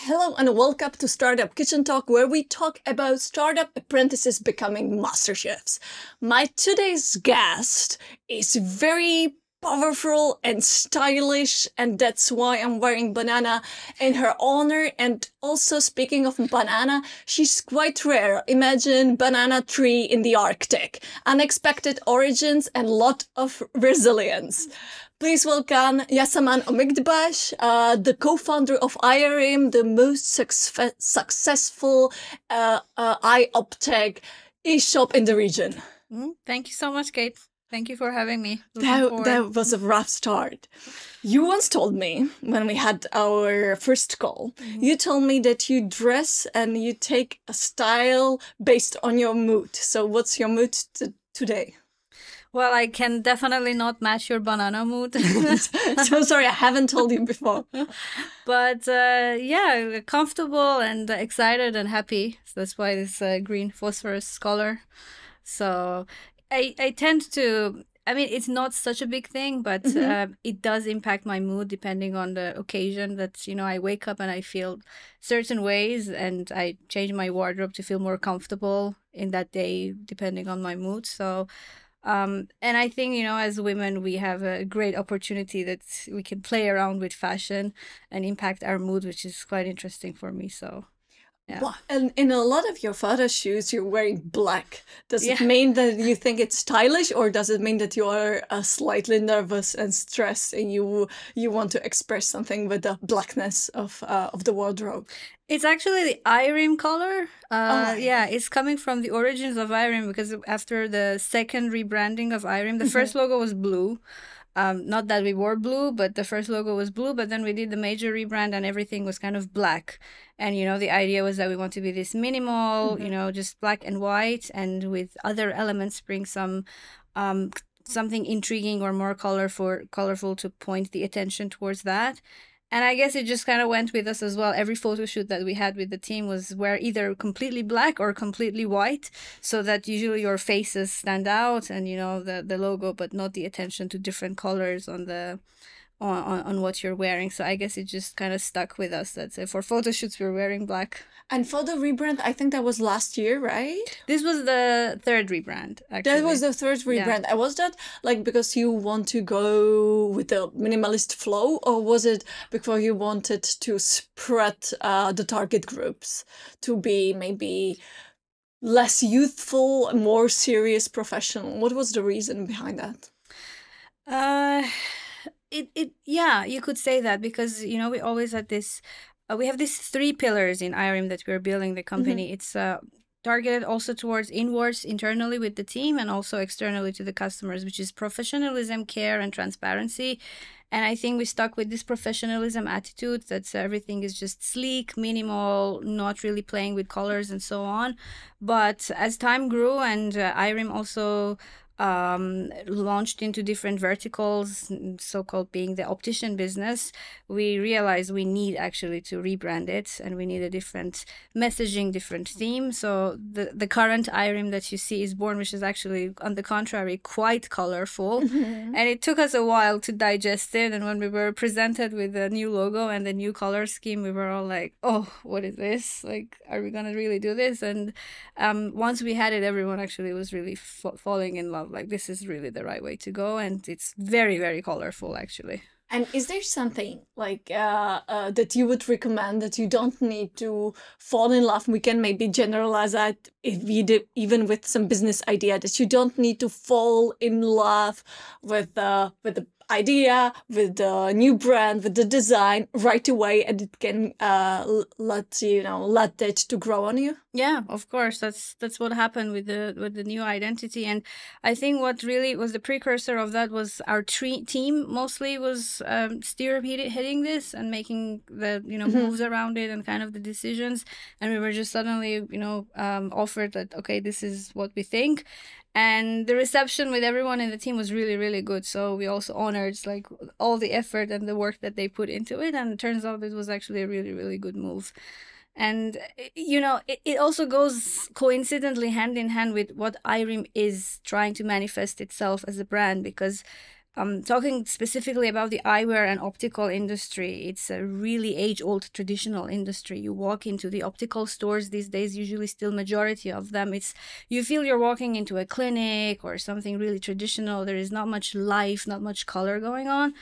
Hello and welcome to Startup Kitchen Talk, where we talk about startup apprentices becoming master chefs. My today's guest is very powerful and stylish, and that's why I'm wearing banana in her honor. And also, speaking of banana, she's quite rare. Imagine banana tree in the Arctic. Unexpected origins and lot of resilience. Please welcome Yassaman Omidbakhsh, the co-founder of Eyerim, the most successful eye optic e-shop in the region. Thank you so much, Kate. Thank you for having me. That was a rough start. You once told me, when we had our first call, you told me that you dress and you take a style based on your mood. So what's your mood today? Well, I can definitely not match your banana mood. So sorry, I haven't told you before. But yeah, comfortable and excited and happy. So that's why this green phosphorus color. So I tend to, I mean, it's not such a big thing, but it does impact my mood depending on the occasion. That, you know, I wake up and I feel certain ways and I change my wardrobe to feel more comfortable in that day depending on my mood. So and I think, you know, as women, we have a great opportunity that we can play around with fashion and impact our mood, which is quite interesting for me. So, yeah. Well, and in a lot of your photo shoots, you're wearing black. Does it mean that you think it's stylish, or does it mean that you are slightly nervous and stressed and you want to express something with the blackness of the wardrobe? It's actually the Eyerim color. Yeah, it's coming from the origins of Eyerim, because after the second rebranding of Eyerim, the first logo was blue. Not that we wore blue, but the first logo was blue. But then we did the major rebrand and everything was kind of black. And, you know, the idea was that we want to be this minimal, you know, just black and white, and with other elements bring some something intriguing or more colorful to point the attention towards that. And I guess it just kind of went with us as well. Every photo shoot that we had with the team was wear either completely black or completely white, so that usually your faces stand out and, you know, the logo, but not the attention to different colors on the on what you're wearing. So I guess it just kind of stuck with us. That's it. For photo shoots, we're wearing black. And for the rebrand, I think that was last year, right? This was the third rebrand, actually. That was the third rebrand. Yeah. Was that like because you want to go with the minimalist flow, or was it because you wanted to spread the target groups to be maybe less youthful, more serious professional? What was the reason behind that? Yeah, you could say that, because, you know, we always had this, we have these three pillars in Eyerim that we're building the company. It's targeted also towards inwards, internally with the team, and also externally to the customers, which is professionalism, care, and transparency. And I think we stuck with this professionalism attitude, that everything is just sleek, minimal, not really playing with colors and so on. But as time grew and Eyerim also launched into different verticals, so-called being the optician business, we realized we need actually to rebrand it, and we need a different messaging, different theme. So the current Eyerim that you see is born, which is actually, on the contrary, quite colorful. And it took us a while to digest it. And when we were presented with the new logo and the new color scheme, we were all like, oh, what is this? Like, are we going to really do this? And once we had it, everyone actually was really falling in love. Like, this is really the right way to go, and it's very, very colorful, actually. And is there something like that you would recommend that you don't need to fall in love? We can maybe generalize that if we do, even with some business idea, that you don't need to fall in love with the idea, with the new brand, with the design right away, and it can let it to grow on you. Yeah, of course. That's what happened with the new identity. And I think what really was the precursor of that was our team mostly was spearheading this and making the moves around it and kind of the decisions. And we were just suddenly offered that, okay, this is what we think. And the reception with everyone in the team was really, really good. So we also honored like all the effort and the work that they put into it. And it turns out it was actually a really, really good move. And, it also goes coincidentally hand in hand with what Eyerim is trying to manifest itself as a brand, because talking specifically about the eyewear and optical industry, it's a really age-old traditional industry. You walk into the optical stores these days, usually still majority of them, you feel you're walking into a clinic or something really traditional. There is not much life, not much color going on.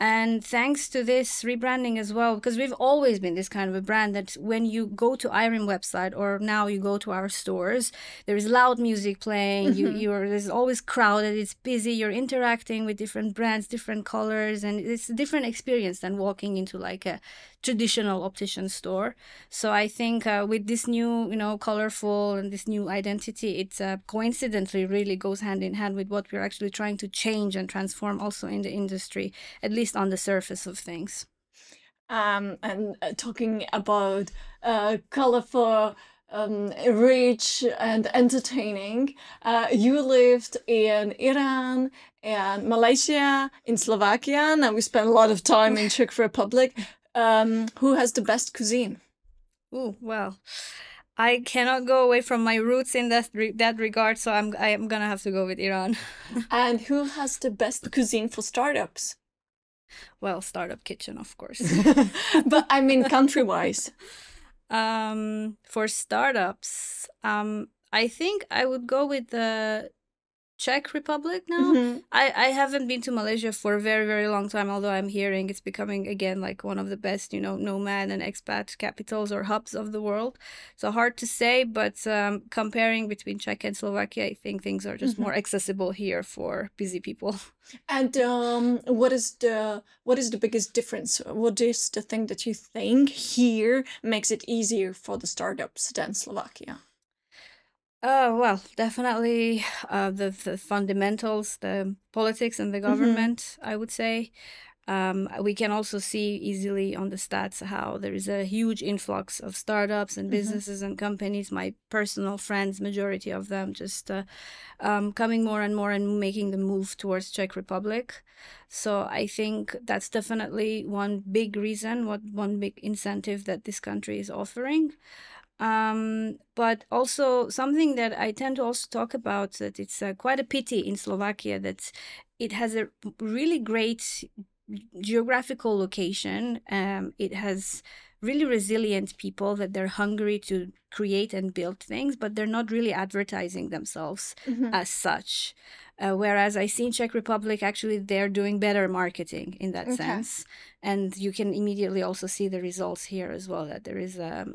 And thanks to this rebranding as well, because we've always been this kind of a brand that when you go to Eyerim website or now you go to our stores, there is loud music playing, there's always crowded, it's busy, you're interacting with different brands, different colors, and it's a different experience than walking into like a traditional optician store. So I think with this new, colorful and this new identity, it coincidentally really goes hand in hand with what we're actually trying to change and transform also in the industry, at least on the surface of things. And talking about colorful, rich and entertaining, you lived in Iran and Malaysia, in Slovakia. Now we spent a lot of time in Czech Republic. Who has the best cuisine? Oh, well, I cannot go away from my roots in that regard, so I am gonna have to go with Iran. And who has the best cuisine for startups? Well, Startup Kitchen, of course. But I mean country-wise. For startups, I think I would go with the Czech Republic now. I haven't been to Malaysia for a very, very long time, although I'm hearing it's becoming again like one of the best, nomad and expat capitals or hubs of the world. So hard to say, but comparing between Czech and Slovakia, I think things are just more accessible here for busy people. And what is the biggest difference? What is the thing that you think here makes it easier for the startups than Slovakia? Well, definitely the fundamentals, the politics and the government, I would say. We can also see easily on the stats how there is a huge influx of startups and businesses and companies. My personal friends, majority of them just coming more and more and making the move towards Czech Republic. So I think that's definitely one big reason, one big incentive that this country is offering. But also something that I tend to also talk about, that it's quite a pity in Slovakia that it has a really great geographical location. It has really resilient people that they're hungry to create and build things, but they're not really advertising themselves as such. Whereas I see in Czech Republic, actually, they're doing better marketing in that sense. And you can immediately also see the results here as well, that there is a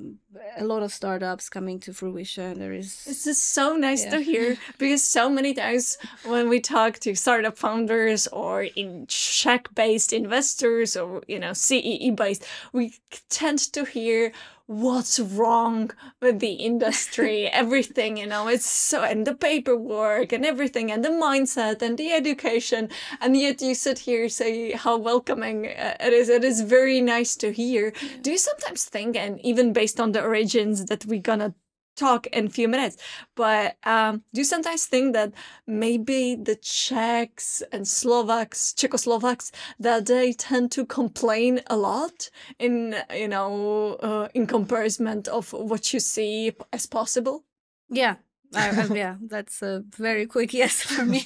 lot of startups coming to fruition. This is so nice to hear, because so many times when we talk to startup founders or in Czech-based investors or, CEE-based, we tend to hear what's wrong with the industry, everything, it's so, and the paperwork and everything and the mindset and the education, and yet you sit here say how welcoming it is very nice to hear. Do you sometimes think, and even based on the origins that we're gonna talk in a few minutes, but do you sometimes think that maybe the Czechs and Czechoslovaks, that they tend to complain a lot in in comparison of what you see as possible? Yeah. Yeah, that's a very quick yes for me.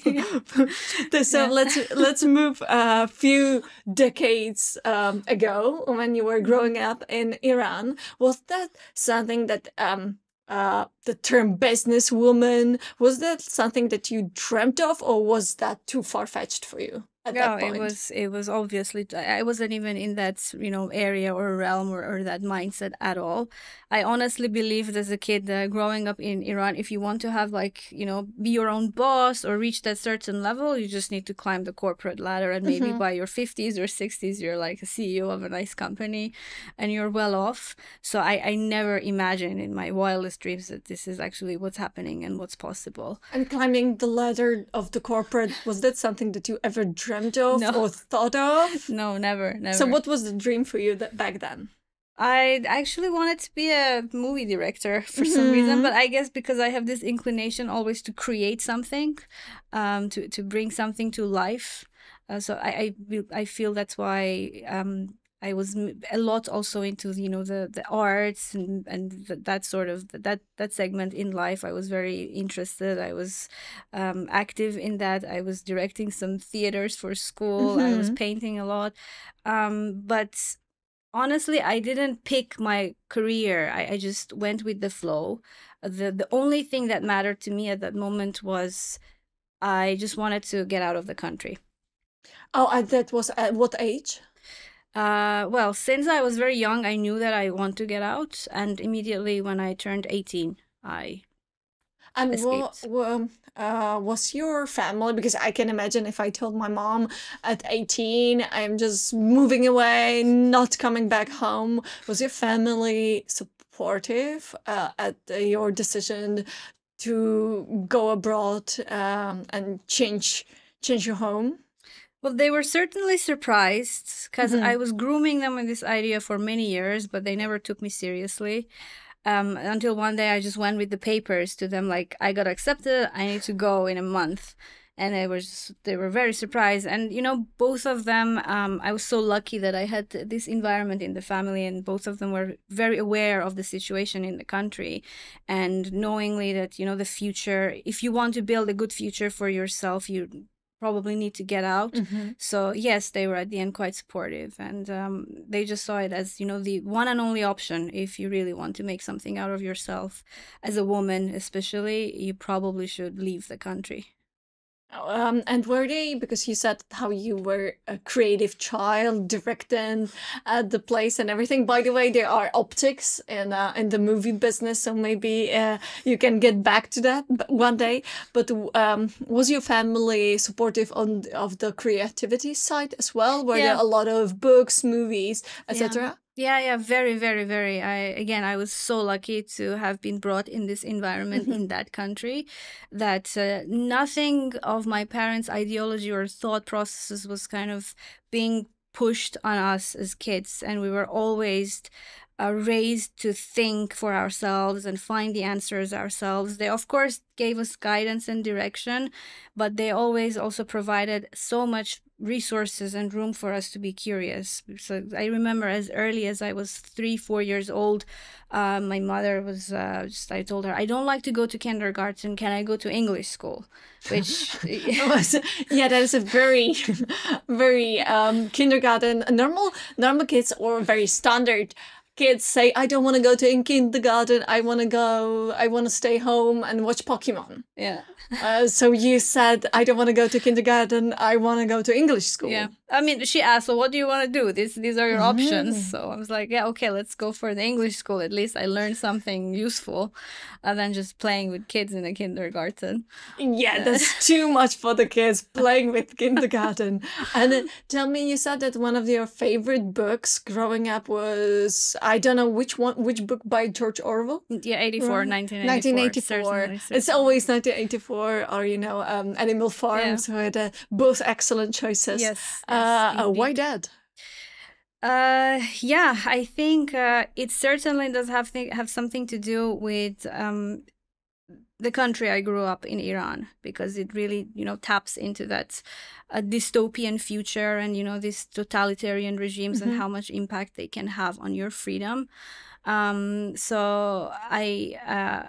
So let's move a few decades ago, when you were growing up in Iran. Was that something that the term businesswoman, was that something that you dreamt of, or was that too far-fetched for you at that point? It was obviously, I wasn't even in that, area or realm or that mindset at all. I honestly believed as a kid growing up in Iran, if you want to have be your own boss or reach that certain level, you just need to climb the corporate ladder, and maybe by your 50s or 60s, you're like a CEO of a nice company and you're well off. So I never imagined in my wildest dreams that this is actually what's happening and what's possible. And climbing the ladder of the corporate, was that something that you ever dreamt of or thought of? No, never. So what was the dream for you back then? I actually wanted to be a movie director for some reason, but I guess because I have this inclination always to create something, to bring something to life. So I feel that's why I was a lot also into, you know, the arts and that sort of that segment in life. I was very interested. I was active in that. I was directing some theaters for school. I was painting a lot. But honestly, I didn't pick my career. I just went with the flow. The only thing that mattered to me at that moment was I just wanted to get out of the country. Oh, and that was at what age? Well, since I was very young, I knew that I want to get out, and immediately when I turned 18, I escaped. Was your family, because I can imagine if I told my mom at 18, I'm just moving away, not coming back home, was your family supportive at your decision to go abroad and change your home? Well, they were certainly surprised because I was grooming them with this idea for many years, but they never took me seriously. Until one day I just went with the papers to them, like, I got accepted, I need to go in a month. And they were very surprised. And, you know, both of them, I was so lucky that I had this environment in the family, and both of them were very aware of the situation in the country and knowingly that, you know, the future, if you want to build a good future for yourself, you probably need to get out. So yes, they were at the end quite supportive, and they just saw it as, you know, the one and only option. If you really want to make something out of yourself as a woman, especially, you probably should leave the country. And were they, because you said how you were a creative child, directing at the place and everything. By the way, there are optics in the movie business, so maybe you can get back to that one day. But was your family supportive of the creativity side as well? Were there a lot of books, movies, etc.? Yeah, very, very, very. I was so lucky to have been brought in this environment in that country, that nothing of my parents' ideology or thought processes was kind of being pushed on us as kids. And we were always raised to think for ourselves and find the answers ourselves. They, of course, gave us guidance and direction, but they always also provided so much resources and room for us to be curious. So I remember as early as I was 3-4 years old, my mother was I told her, I don't like to go to kindergarten, can I go to English school? Which that is a very very kindergarten, normal kids, or very standard kids say, I don't want to go to kindergarten, I want to stay home and watch Pokemon. Yeah. So you said, I don't want to go to kindergarten, I want to go to English school. Yeah. I mean, she asked, well, what do you want to do? These are your options. So I was like, yeah, okay, let's go for the English school. At least I learned something useful than just playing with kids in a kindergarten. Yeah, that's too much for the kids, playing with kindergarten. And tell me, you said that one of your favorite books growing up was, I don't know which book by George Orwell? Yeah, 1984. It's always 1984, or, you know, Animal Farm. So both excellent choices. Yes. Why that? Yeah, I think it certainly does have something to do with the country I grew up in, Iran, because it really, you know, taps into that dystopian future and, you know, these totalitarian regimes and how much impact they can have on your freedom. So I,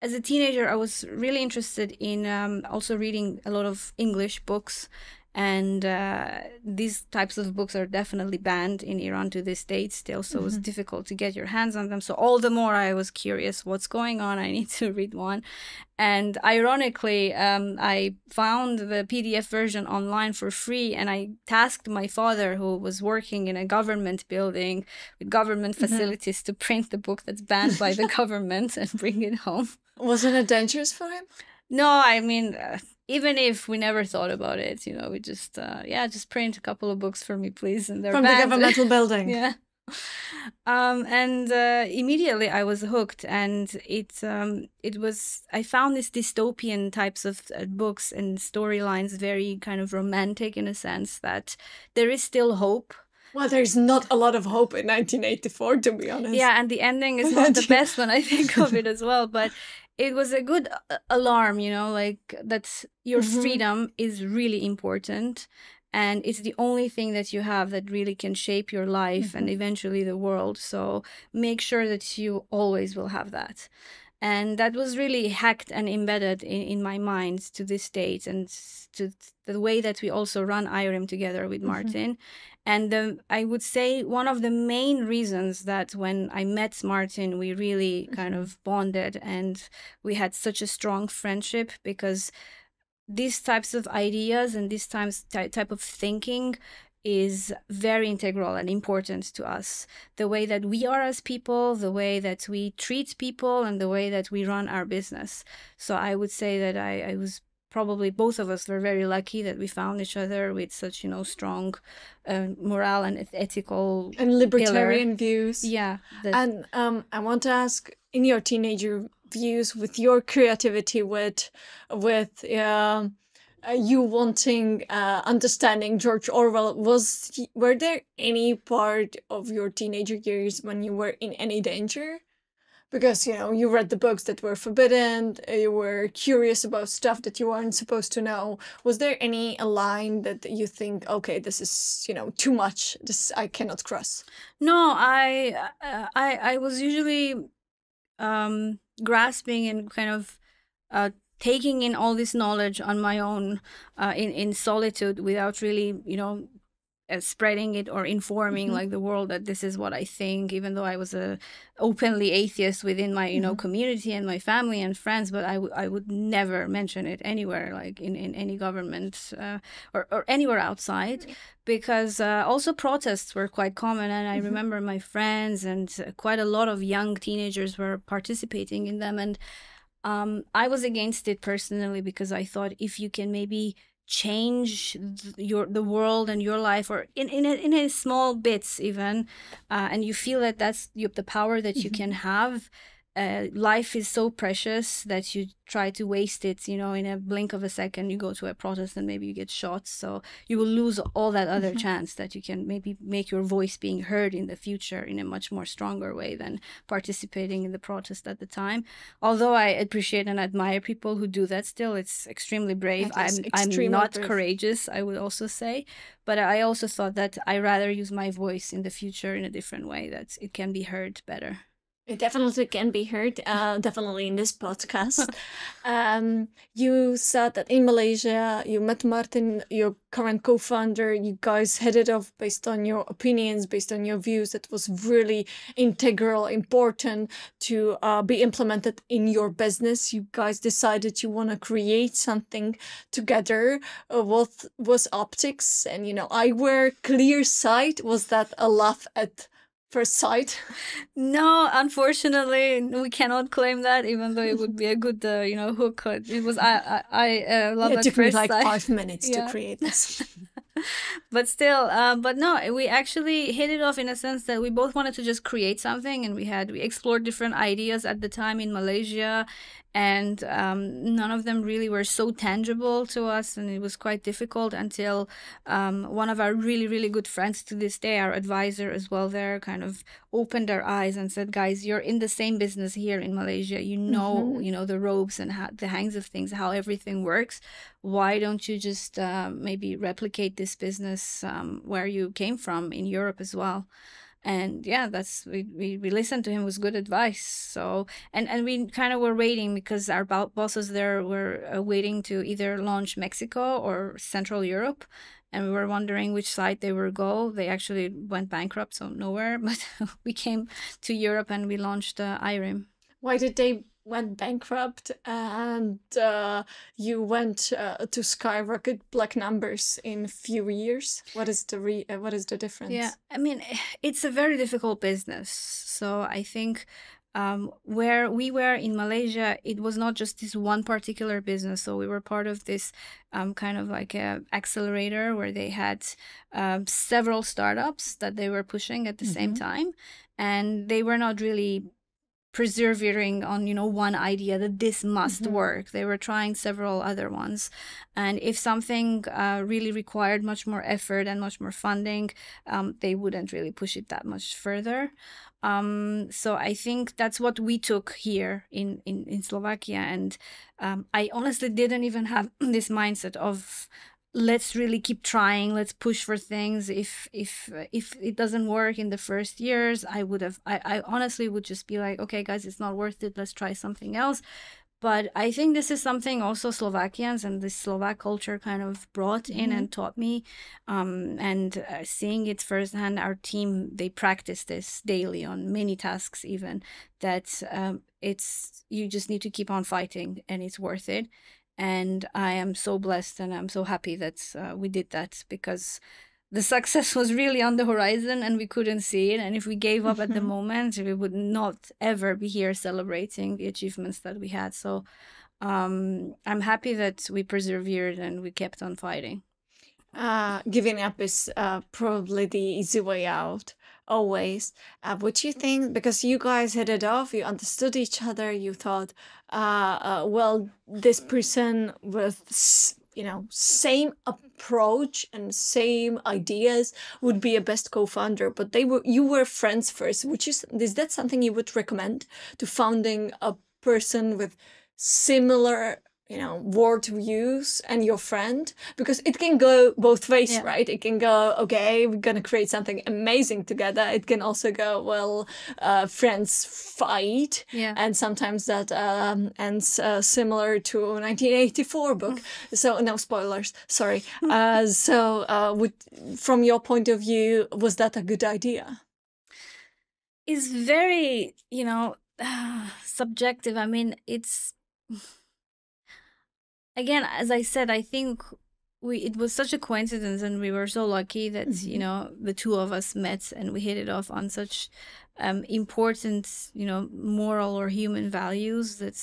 as a teenager, I was really interested in also reading a lot of English books. And these types of books are definitely banned in Iran to this date still, so it was difficult to get your hands on them. So all the more I was curious, what's going on? I need to read one. And ironically, I found the PDF version online for free, and I tasked my father, who was working in a government building with government facilities, to print the book that's banned by the government and bring it home. Wasn't it dangerous for him? No, I mean... even if we never thought about it, you know, we just, just print a couple of books for me, please. And they're from banned. The governmental building. Yeah. And immediately I was hooked, and it was, I found these dystopian types of books and storylines very kind of romantic, in a sense that there is still hope. Well, there's not a lot of hope in 1984, to be honest. Yeah, and the ending is not the best when I think of it as well, but it was a good alarm, you know, like that your freedom is really important, And it's the only thing that you have that really can shape your life and eventually the world. So make sure that you always will have that. And that was really hacked and embedded in my mind to this date, and to the way that we also run Eyerim together with Martin. And I would say one of the main reasons that when I met Martin, we really kind of bonded and we had such a strong friendship, because these types of ideas and this type of thinking is very integral and important to us. The way that we are as people, the way that we treat people, and the way that we run our business. So I would say that I was probably, both of us were very lucky that we found each other with such, strong moral and ethical and libertarian views. Yeah. And I want to ask, in your teenager views, with your creativity, with you wanting understanding George Orwell, were there any part of your teenager years when you were in any danger? Because, you read the books that were forbidden, you were curious about stuff that you weren't supposed to know. Was there a line that you think, okay, this is, too much, this I cannot cross? No, I was usually grasping and kind of taking in all this knowledge on my own in solitude, without really, spreading it or informing like the world that this is what I think, even though I was a openly atheist within my community and my family and friends, but I would never mention it anywhere, like in any government or anywhere outside, because also protests were quite common, and I remember my friends and quite a lot of young teenagers were participating in them, and I was against it personally, because I thought if you can maybe change the world and your life, or in a small bits even, and you feel that that's the power that you can have, life is so precious that you try to waste it, in a blink of a second. You go to a protest and maybe you get shot, so you will lose all that other chance that you can maybe make your voice being heard in the future in a much more stronger way than participating in the protest at the time. Although I appreciate and admire people who do that still, it's extremely brave. I'm not brave. Courageous, I would also say, but I also thought that I rather use my voice in the future in a different way, that it can be heard better. It definitely can be heard, definitely in this podcast. You said that in Malaysia, you met Martin, your current co-founder. You guys hit it off based on your opinions, based on your views. That was really integral, important to be implemented in your business. You guys decided you want to create something together. What was optics and, eyewear, clear sight? Was that a laugh at first sight? No, unfortunately, we cannot claim that, even though it would be a good, hook. It was I love at first sight. It took me like 5 minutes to create this. But still, but no, we actually hit it off in a sense that we both wanted to just create something, and we explored different ideas at the time in Malaysia, and none of them really were so tangible to us, and it was quite difficult until one of our really, really good friends to this day, our advisor as well there, kind of opened our eyes and said, guys, you're in the same business here in Malaysia, the ropes and the hangs of things, how everything works. Why don't you just maybe replicate this business where you came from in Europe as well? And yeah, we listened to him. It was good advice. So and we kind of were waiting, because our bosses there were waiting to either launch Mexico or Central Europe, and we were wondering which side they would go. They actually went bankrupt, so nowhere. But we came to Europe and we launched Eyerim. Why did they went bankrupt and you went to skyrocket black numbers in a few years? What is the difference? Yeah, I mean, it's a very difficult business. So I think where we were in Malaysia, it was not just this one particular business. So we were part of this kind of like a accelerator where they had several startups that they were pushing at the same time, and they were not really persevering on one idea that this must work. They were trying several other ones, and if something really required much more effort and much more funding, they wouldn't really push it that much further. So I think that's what we took here in Slovakia, and I honestly didn't even have this mindset of let's really keep trying, let's push for things. If it doesn't work in the first years, I honestly would just be like, okay guys, it's not worth it, let's try something else. But I think this is something also Slovakians and the Slovak culture kind of brought in and taught me. And seeing it firsthand, our team, they practice this daily on many tasks even, that you just need to keep on fighting and it's worth it. And I am so blessed and I'm so happy that we did that, because the success was really on the horizon and we couldn't see it. And if we gave up at the moment, we would not ever be here celebrating the achievements that we had. So I'm happy that we persevered and we kept on fighting. Giving up is probably the easy way out, always. What you think, because you guys hit it off, you understood each other, you thought, well, this person with, you know, same approach and same ideas would be a best co-founder, but you were friends first, is that something you would recommend to founding a person with similar, you know, world views and your friend? Because it can go both ways, right? It can go, okay, we're gonna create something amazing together. It can also go, well, friends fight, and sometimes that ends similar to 1984 book. So no spoilers, sorry. From your point of view, was that a good idea? It's very, you know, subjective. I mean, it's... Again, as I said, I think it was such a coincidence, and we were so lucky that, you know, the two of us met and we hit it off on such important, you know, moral or human values that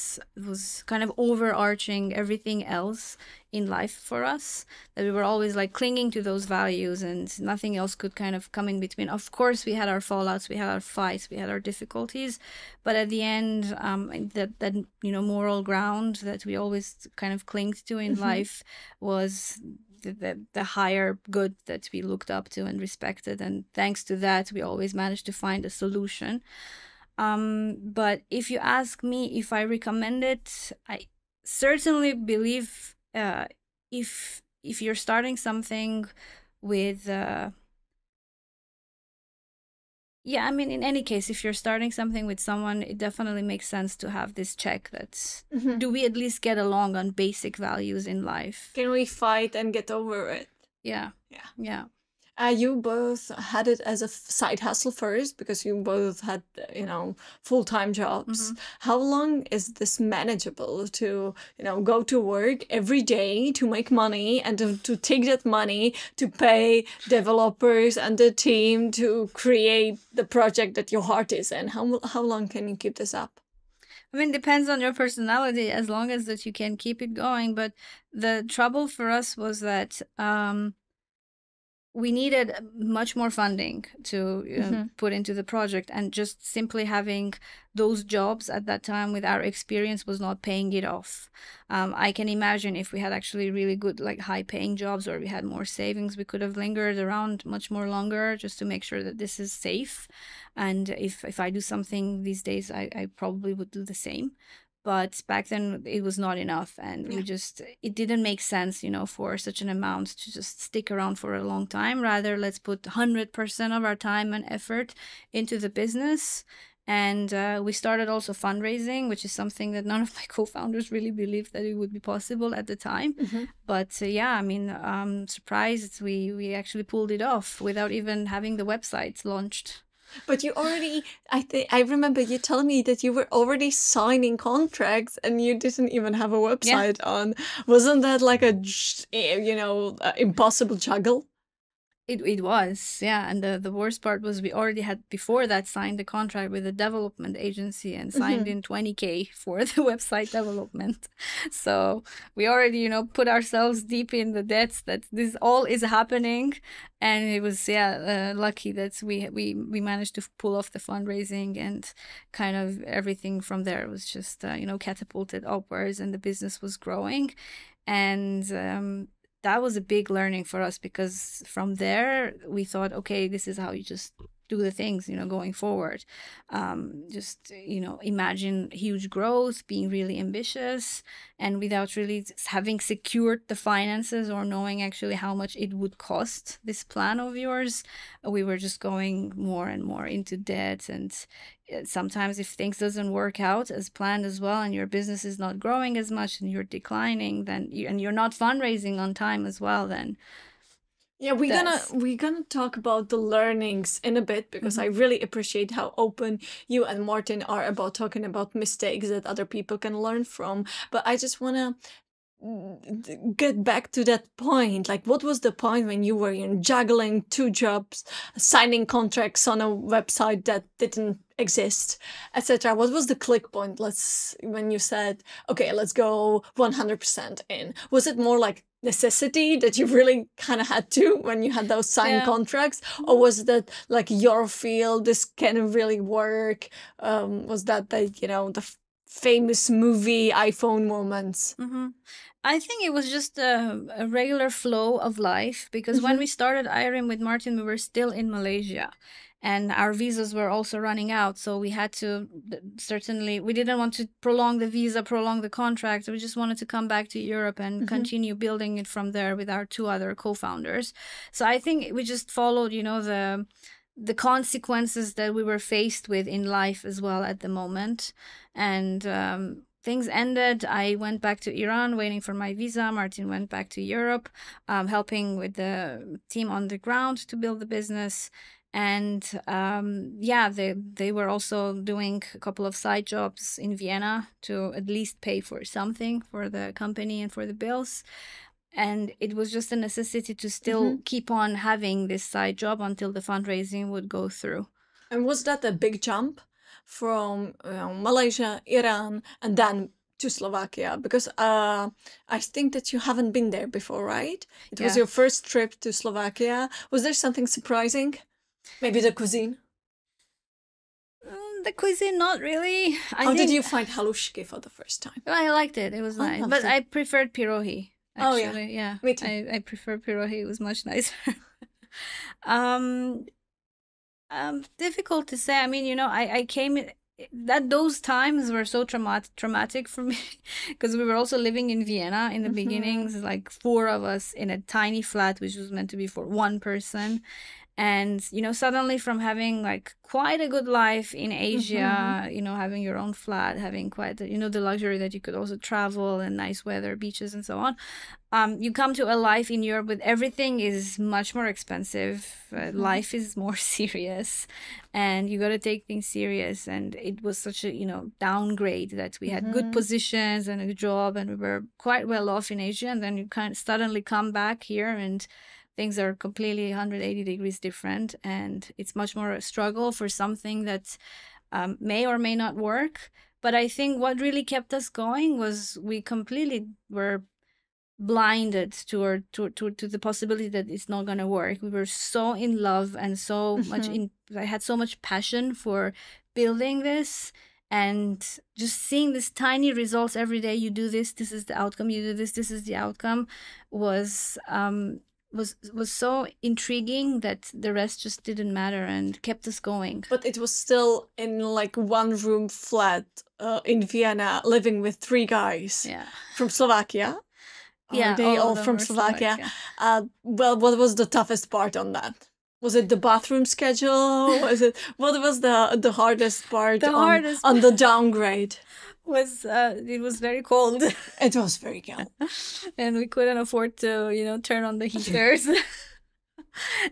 was kind of overarching everything else in life for us, that we were always like clinging to those values and nothing else could kind of come in between. Of course, we had our fallouts, we had our fights, we had our difficulties, but at the end, that you know, moral ground that we always kind of clinged to in life was the higher good that we looked up to and respected, and thanks to that we always managed to find a solution. But if you ask me if I recommend it, I certainly believe if you're starting something with yeah, I mean, in any case, if you're starting something with someone, it definitely makes sense to have this check that do we at least get along on basic values in life? Can we fight and get over it? Yeah. You both had it as a side hustle first, because you both had, you know, full-time jobs. How long is this manageable to, you know, go to work every day to make money and to take that money to pay developers and the team to create the project that your heart is in? How long can you keep this up? I mean, depends on your personality, as long as that you can keep it going. But the trouble for us was that we needed much more funding to put into the project, and just simply having those jobs at that time with our experience was not paying it off. I can imagine if we had actually really good, like high paying jobs, or we had more savings, we could have lingered around much more longer just to make sure that this is safe. And if I do something these days, I probably would do the same. But back then it was not enough, and it didn't make sense, you know, for such an amount to just stick around for a long time. Rather, let's put 100% of our time and effort into the business. And we started also fundraising, which is something that none of my co-founders really believed that it would be possible at the time. But yeah, I mean, I'm surprised we actually pulled it off without even having the website launched. But you already, I remember you telling me that you were already signing contracts and you didn't even have a website on. Wasn't that like a, you know, impossible juggle? It was, yeah. And the worst part was we already had before that signed a contract with a development agency and signed in 20K for the website development. So we already, you know, put ourselves deep in the debts that this all is happening. And it was, lucky that we managed to pull off the fundraising, and kind of everything from there was just, you know, catapulted upwards, and the business was growing. And that was a big learning for us, because from there we thought, okay, this is how you just do the things, going forward. Just, imagine huge growth, being really ambitious, and without really having secured the finances or knowing actually how much it would cost, this plan of yours, we were just going more and more into debt. And sometimes if things doesn't work out as planned as well, and your business is not growing as much and you're declining, then and you're not fundraising on time as well, then yeah, we're gonna talk about the learnings in a bit, because I really appreciate how open you and Martin are about talking about mistakes that other people can learn from. But I just wanna get back to that point. Like, what was the point when you were juggling 2 jobs, signing contracts on a website that didn't exist, etc.? What was the click point? When you said, okay, let's go 100% in. Was it more like necessity that you really kind of had to when you had those signed contracts, or was that like your field, this can really work? Was that the famous movie iPhone moments? I think it was just a regular flow of life, because when we started Eyerim with Martin, we were still in Malaysia. And our visas were also running out. So we had to, certainly, we didn't want to prolong the visa, prolong the contract. We just wanted to come back to Europe and continue building it from there with our 2 other co-founders. So I think we just followed, the consequences that we were faced with in life as well at the moment. And things ended. I went back to Iran waiting for my visa. Martin went back to Europe, helping with the team on the ground to build the business. And they were also doing a couple of side jobs in Vienna to at least pay for something for the company and for the bills. And it was just a necessity to still keep on having this side job until the fundraising would go through. And was that a big jump from Malaysia, Iran, and then to Slovakia? Because I think that you haven't been there before, right? It was your first trip to Slovakia. Was there something surprising? Maybe the cuisine? The cuisine, not really. How did you find halushki for the first time? I liked it. It was nice. But I preferred pierogi. Actually. Oh, yeah. Me too. I prefer pierogi. It was much nicer. Difficult to say. I mean, I came... those times were so traumatic for me, because we were also living in Vienna in the beginnings, like 4 of us in a tiny flat, which was meant to be for 1 person. And, suddenly from having like quite a good life in Asia, having your own flat, having quite, the luxury that you could also travel and nice weather, beaches and so on. You come to a life in Europe with everything is much more expensive. Life is more serious, and you got to take things serious. And it was such a, downgrade that we had good positions and a job, and we were quite well off in Asia. And then you kind of suddenly come back here and things are completely 180 degrees different, and it's much more a struggle for something that may or may not work. But I think what really kept us going was we completely were blinded to the possibility that it's not going to work. We were so in love and so much I had so much passion for building this, and just seeing this tiny results every day. You do this is the outcome. You do this is the outcome, was so intriguing that the rest just didn't matter and kept us going. But it was still in like 1-room flat in Vienna, living with 3 guys from Slovakia. Yeah, Are they all from Slovakia? Well, what was the toughest part on that? Was it the bathroom schedule? What was the hardest part on the downgrade? It was very cold. It was very cold. And we couldn't afford to, turn on the heaters.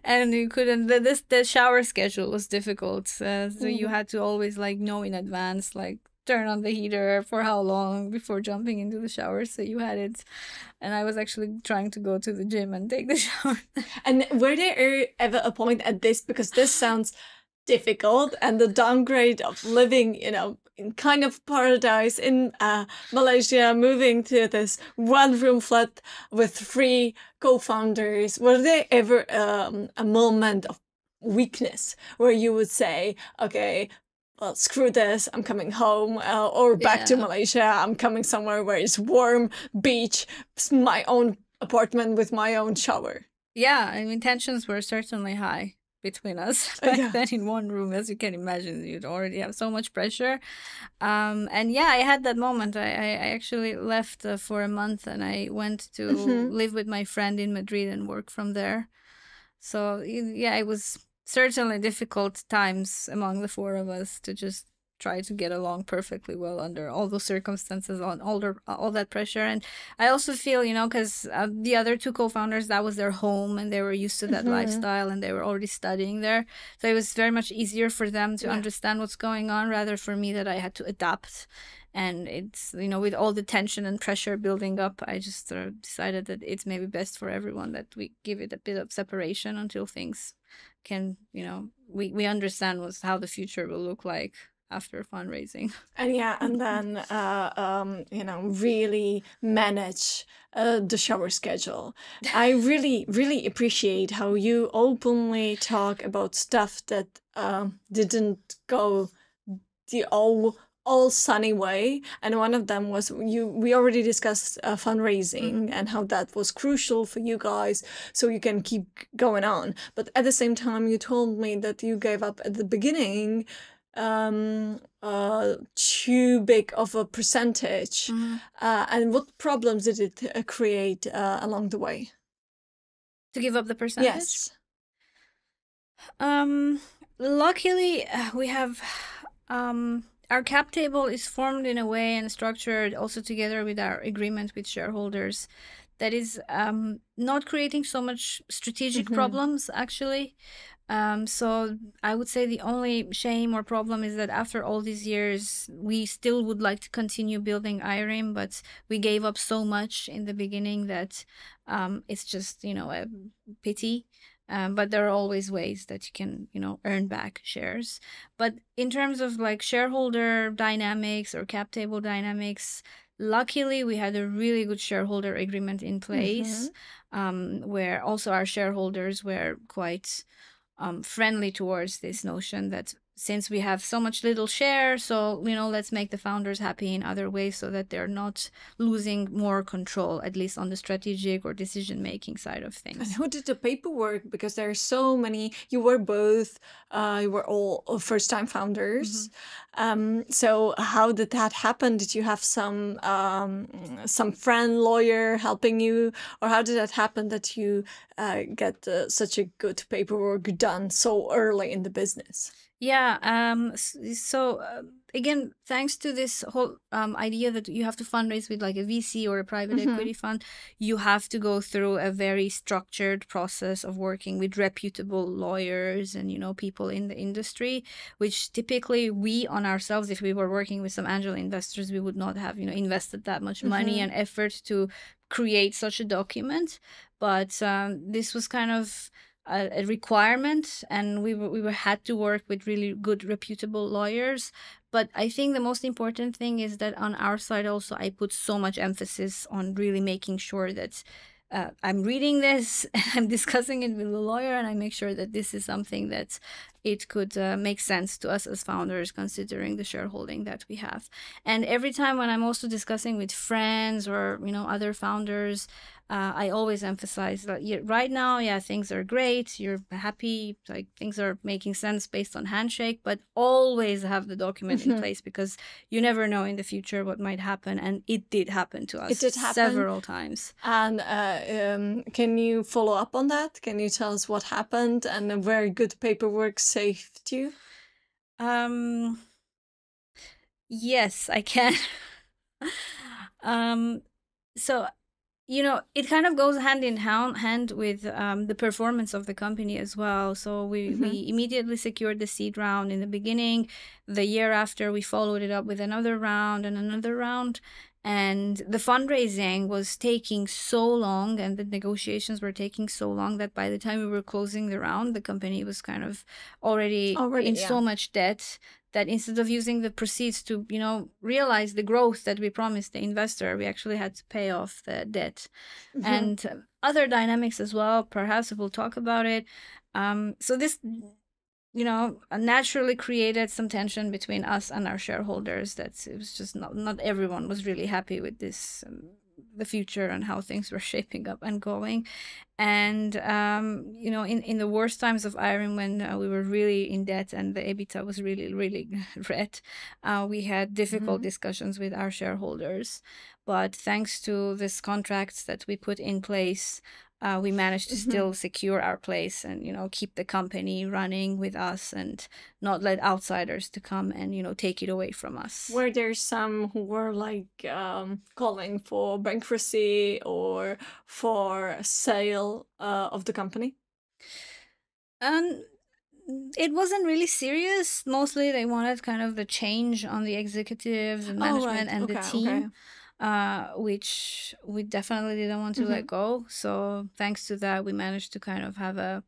And you couldn't, the shower schedule was difficult. So you had to always know in advance, turn on the heater for how long before jumping into the shower. So you had it. And I was actually trying to go to the gym and take the shower. And were there ever a point at this, because this sounds difficult, and the downgrade of living, in kind of paradise in Malaysia, moving to this 1-room flat with 3 co-founders, were there ever a moment of weakness where you would say, okay, well, screw this, I'm coming home, or back to Malaysia, I'm coming somewhere where it's warm, beach, my own apartment with my own shower? Yeah, I mean, tensions were certainly high. between us back then in one room. As you can imagine, you'd already have so much pressure. And yeah, I had that moment. I actually left for a month, and I went to live with my friend in Madrid and work from there. So yeah, it was certainly difficult times among the four of us to just try to get along perfectly well under all those circumstances, on all that pressure. And I also feel, you know, because the other two co-founders, that was their home, and they were used to that lifestyle, and they were already studying there. So it was very much easier for them to understand what's going on, rather for me that I had to adapt. And it's, you know, with all the tension and pressure building up, I just decided that it's maybe best for everyone that we give it a bit of separation until things can, you know, we understand how the future will look like after fundraising. And and then you know, really manage the shower schedule. I really appreciate how you openly talk about stuff that didn't go the all sunny way, and one of them was we already discussed fundraising and how that was crucial for you guys so you can keep going on. But at the same time, you told me that you gave up at the beginning too big of a percentage. And what problems did it create along the way? To give up the percentage? Yes. Luckily, we have our cap table is formed in a way and structured also together with our agreement with shareholders that is not creating so much strategic problems, actually. So I would say the only shame or problem is that after all these years, we still would like to continue building Eyerim, but we gave up so much in the beginning that it's just, you know, a pity. But there are always ways that you can, you know, earn back shares. But in terms of like shareholder dynamics or cap table dynamics, luckily we had a really good shareholder agreement in place, where also our shareholders were quite friendly towards this notion that since we have so much little share, so, you know, let's make the founders happy in other ways so that they're not losing more control, at least on the strategic or decision-making side of things. And who did the paperwork? Because there are so many, you were both, you were all first-time founders. So how did that happen? Did you have some friend lawyer helping you? Or how did that happen that you get such a good paperwork done so early in the business? Yeah, so again, thanks to this whole idea that you have to fundraise with like a VC or a private equity fund, you have to go through a very structured process of working with reputable lawyers and, you know, people in the industry, which typically we on ourselves, if we were working with some angel investors, we would not have, you know, invested that much money and effort to create such a document. But this was kind of a requirement, and we had to work with really good reputable lawyers. But I think the most important thing is that on our side also I put so much emphasis on really making sure that I'm reading this, I'm discussing it with the lawyer, and I make sure that this is something that it could make sense to us as founders, considering the shareholding that we have. And every time when I'm also discussing with friends or, you know, other founders, I always emphasize that right now, yeah, things are great. You're happy, like things are making sense based on handshake, but always have the document in place, because you never know in the future what might happen. And it did happen to us several times. And can you follow up on that? Can you tell us what happened and a very good paperwork saved you? Yes, I can. So, you know, it kind of goes hand in hand with the performance of the company as well. So we immediately secured the seed round in the beginning. The year after, we followed it up with another round and another round. And the fundraising was taking so long, and the negotiations were taking so long, that by the time we were closing the round, the company was kind of already in so much debt that instead of using the proceeds to, you know, realize the growth that we promised the investor, we actually had to pay off the debt. And other dynamics as well, perhaps we'll talk about it. So this, you know, naturally created some tension between us and our shareholders. That it was just not everyone was really happy with this the future and how things were shaping up and going. And, you know, in the worst times of Eyerim, when we were really in debt and the EBITDA was really, really red, we had difficult discussions with our shareholders. But thanks to these contracts that we put in place, we managed to still secure our place and, you know, keep the company running with us and not let outsiders to come and, you know, take it away from us. Were there some who were like calling for bankruptcy or for sale of the company? It wasn't really serious. Mostly they wanted kind of the change on the executives and management and the team. Which we definitely didn't want to let go. So thanks to that, we managed to kind of have a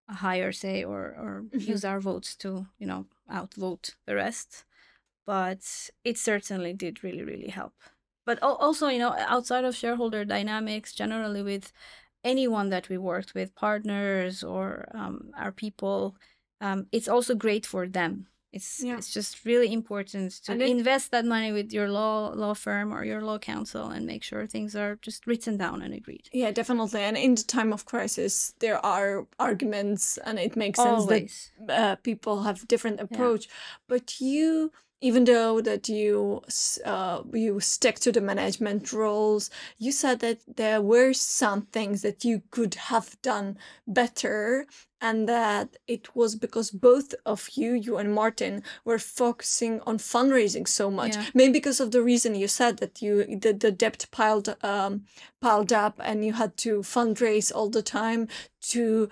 higher say or use our votes to, you know, outvote the rest. But it certainly did really, really help. But also, you know, outside of shareholder dynamics, generally with anyone that we worked with, partners or our people, it's also great for them. It's just really important to invest that money with your law firm or your law counsel and make sure things are just written down and agreed. Yeah, definitely. And in the time of crisis, there are arguments, and it makes sense that people have different approach. But you, even though that you stick to the management roles, you said that there were some things that you could have done better, and that it was because both of you and Martin, were focusing on fundraising so much. Yeah. Maybe because of the reason you said that the debt piled up, and you had to fundraise all the time to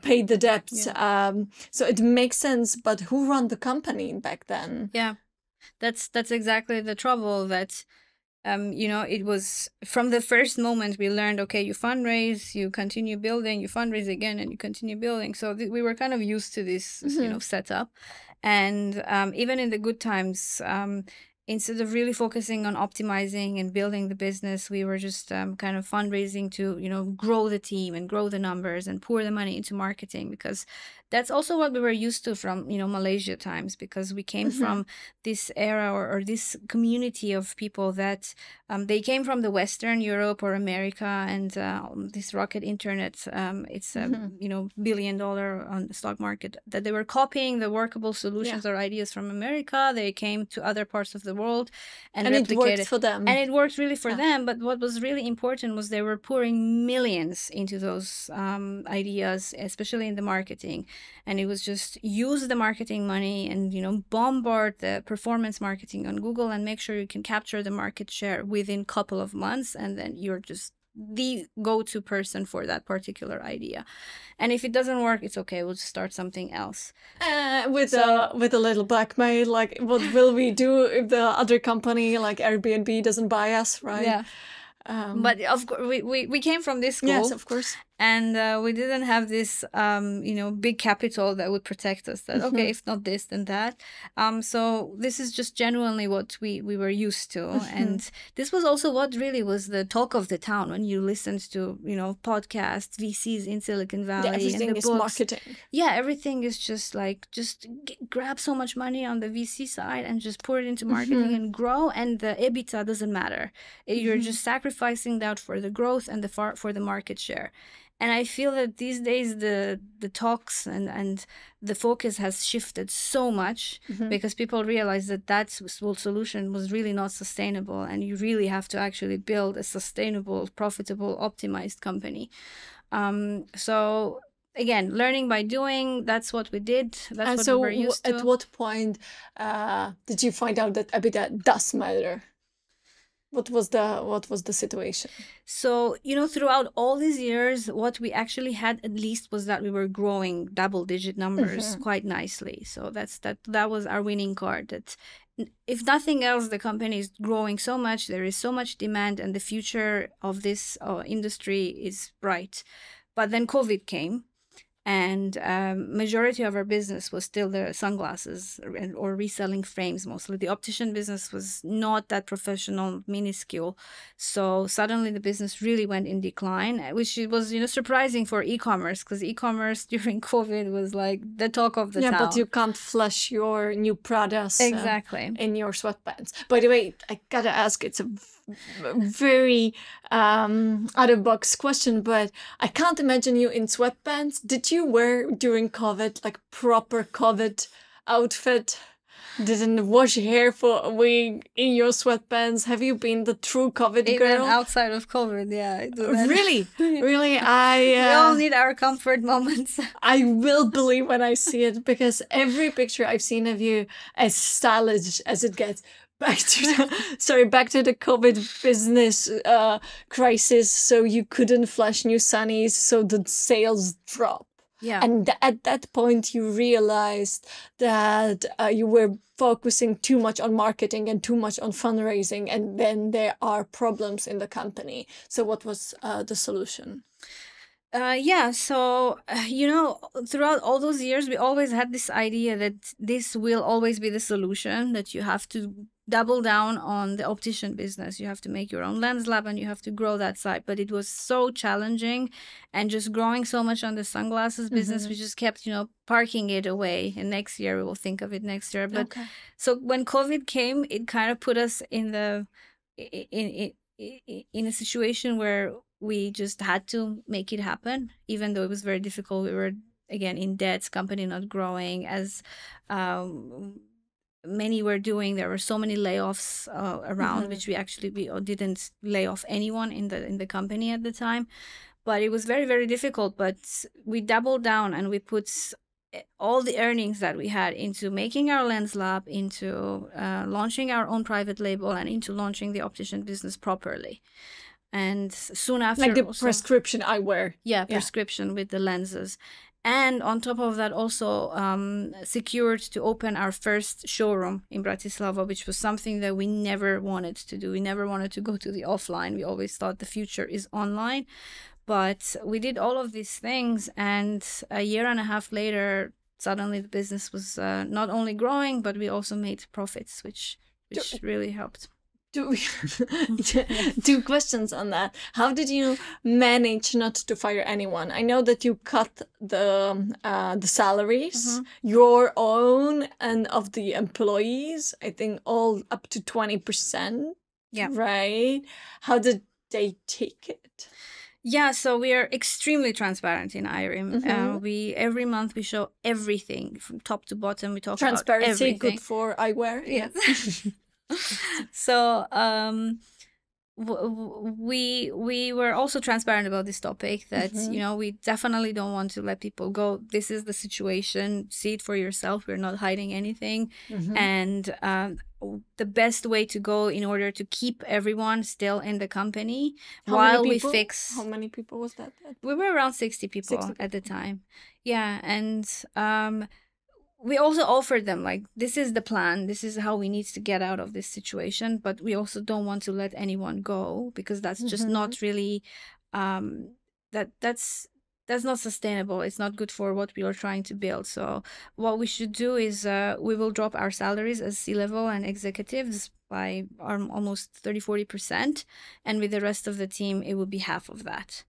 pay the debts. Yeah. So it makes sense. But who ran the company back then? Yeah. That's exactly the trouble, that you know, it was from the first moment we learned, okay, you fundraise, you continue building, you fundraise again, and you continue building. So we were kind of used to this, you know, setup. And even in the good times, instead of really focusing on optimizing and building the business, we were just kind of fundraising to, you know, grow the team and grow the numbers and pour the money into marketing, because that's also what we were used to from, you know, Malaysia times, because we came from this era or this community of people that they came from the Western Europe or America, and this rocket internet, it's a, you know, $1 billion on the stock market, that they were copying the workable solutions or ideas from America. They came to other parts of the world and replicated. It worked for them. And it worked really for them. But what was really important was they were pouring millions into those ideas, especially in the marketing. And it was just use the marketing money and, you know, bombard the performance marketing on Google and make sure you can capture the market share within a couple of months. And then you're just the go-to person for that particular idea. And if it doesn't work, it's okay. We'll just start something else. With a little blackmail, like, what will we do if the other company, like Airbnb, doesn't buy us, right? Yeah. But of course, we came from this school. Yes, of course. And we didn't have this, you know, big capital that would protect us. That, okay, if not this, then that. So this is just genuinely what we were used to. And this was also what really was the talk of the town when you listened to, you know, podcasts, VCs in Silicon Valley. Yeah, everything and the is books. marketing. Yeah, everything is just like, grab so much money on the VC side and just pour it into marketing and grow. And the EBITDA doesn't matter. You're just sacrificing that for the growth and for the market share. And I feel that these days the talks and the focus has shifted so much because people realize that solution was really not sustainable, and you really have to actually build a sustainable, profitable, optimized company. So again, learning by doing, that's what we did. That's what we were used to. At what point did you find out that EBITDA does matter? What was the situation? So, you know, throughout all these years, what we actually had at least was that we were growing double-digit numbers quite nicely. So that was our winning card. That if nothing else, the company is growing so much, there is so much demand, and the future of this industry is bright. But then COVID came. And majority of our business was still the sunglasses or reselling frames mostly. The optician business was not that professional, minuscule. So suddenly the business really went in decline, which was, you know, surprising for e-commerce, because e-commerce during COVID was like the talk of the town. Yeah, but you can't flash your new products exactly in your sweatpants. By the way, I gotta ask, it's a very out-of-box question, but I can't imagine you in sweatpants. Did you wear during COVID like proper COVID outfit? Didn't wash hair for a week in your sweatpants? Have you been the true COVID even girl? outside of COVID? Yeah, I do that. Really? Really? We all need our comfort moments. I will believe when I see it, because every picture I've seen of you, as stylish as it gets, back to the COVID business crisis. So you couldn't flash new sunnies, so the sales dropped. Yeah. And at that point, you realized that you were focusing too much on marketing and too much on fundraising, and then there are problems in the company. So what was the solution? Yeah, so, you know, throughout all those years, we always had this idea that this will always be the solution, that you have to double down on the optician business. You have to make your own lens lab and you have to grow that side. But it was so challenging, and just growing so much on the sunglasses business, we just kept, you know, parking it away. And next year, we will think of it next year. But so when COVID came, it kind of put us in a situation where we just had to make it happen, even though it was very difficult. We were, again, in debts, company not growing as many were doing. There were so many layoffs around, which we didn't lay off anyone in the company at the time. But it was very, very difficult. But we doubled down and we put all the earnings that we had into making our lens lab, into launching our own private label, and into launching the optician business properly. And soon after, like the prescription eyewear. Yeah, prescription with the lenses. And on top of that, also secured to open our first showroom in Bratislava, which was something that we never wanted to do. We never wanted to go to the offline. We always thought the future is online. But we did all of these things, and a year and a half later, suddenly the business was not only growing, but we also made profits, which really helped. Two questions on that. How did you manage not to fire anyone? I know that you cut the salaries, your own and of the employees, I think all up to 20%. Yeah. Right? How did they take it? Yeah, so we are extremely transparent in Eyerim. We every month we show everything from top to bottom. We talk about everything. Transparency, good for eyewear. Yes. So we were also transparent about this topic, that you know, we definitely don't want to let people go. This is the situation. See it for yourself. We're not hiding anything. And the best way to go in order to keep everyone still in the company while we fix. How many people was that? We were around 60 people at the time. Yeah, and we also offered them, like, this is the plan, this is how we need to get out of this situation, but we also don't want to let anyone go, because that's just not really that's not sustainable. It's not good for what we are trying to build. So what we should do is we will drop our salaries as C-level and executives by almost 30-40%, and with the rest of the team it will be half of that.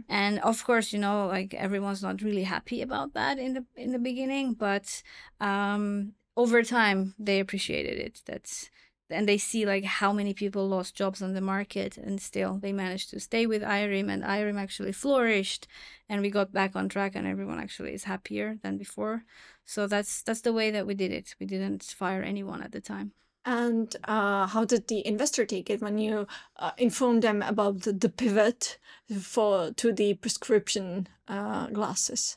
And of course, you know, like, everyone's not really happy about that in the beginning, but over time they appreciated it. And they see, like, how many people lost jobs on the market, and still they managed to stay with Eyerim, and Eyerim actually flourished, and we got back on track, and everyone actually is happier than before. So that's the way that we did it. We didn't fire anyone at the time. And how did the investor take it when you informed them about the pivot to the prescription glasses?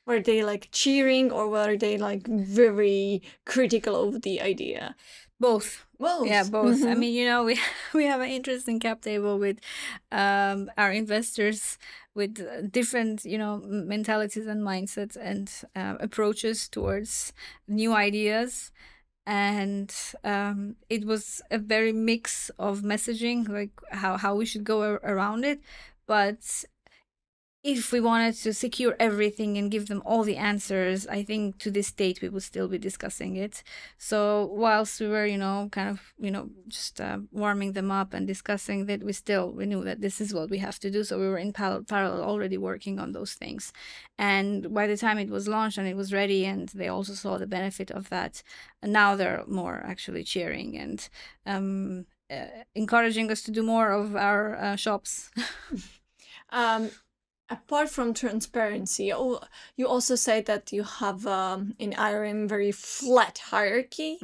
Were they, like, cheering, or were they, like, very critical of the idea? Both. Yeah, both. I mean, you know, we have an interesting cap table with our investors with different, you know, mentalities and mindsets and approaches towards new ideas. And it was a very mix of messaging, like how we should go around it. But if we wanted to secure everything and give them all the answers, I think to this date we would still be discussing it. So whilst we were, just warming them up and discussing that, we knew that this is what we have to do. So we were in parallel already working on those things. And by the time it was launched and it was ready, and they also saw the benefit of that, and now they're more actually cheering and encouraging us to do more of our shops. Apart from transparency, you also say that you have in Eyerim very flat hierarchy,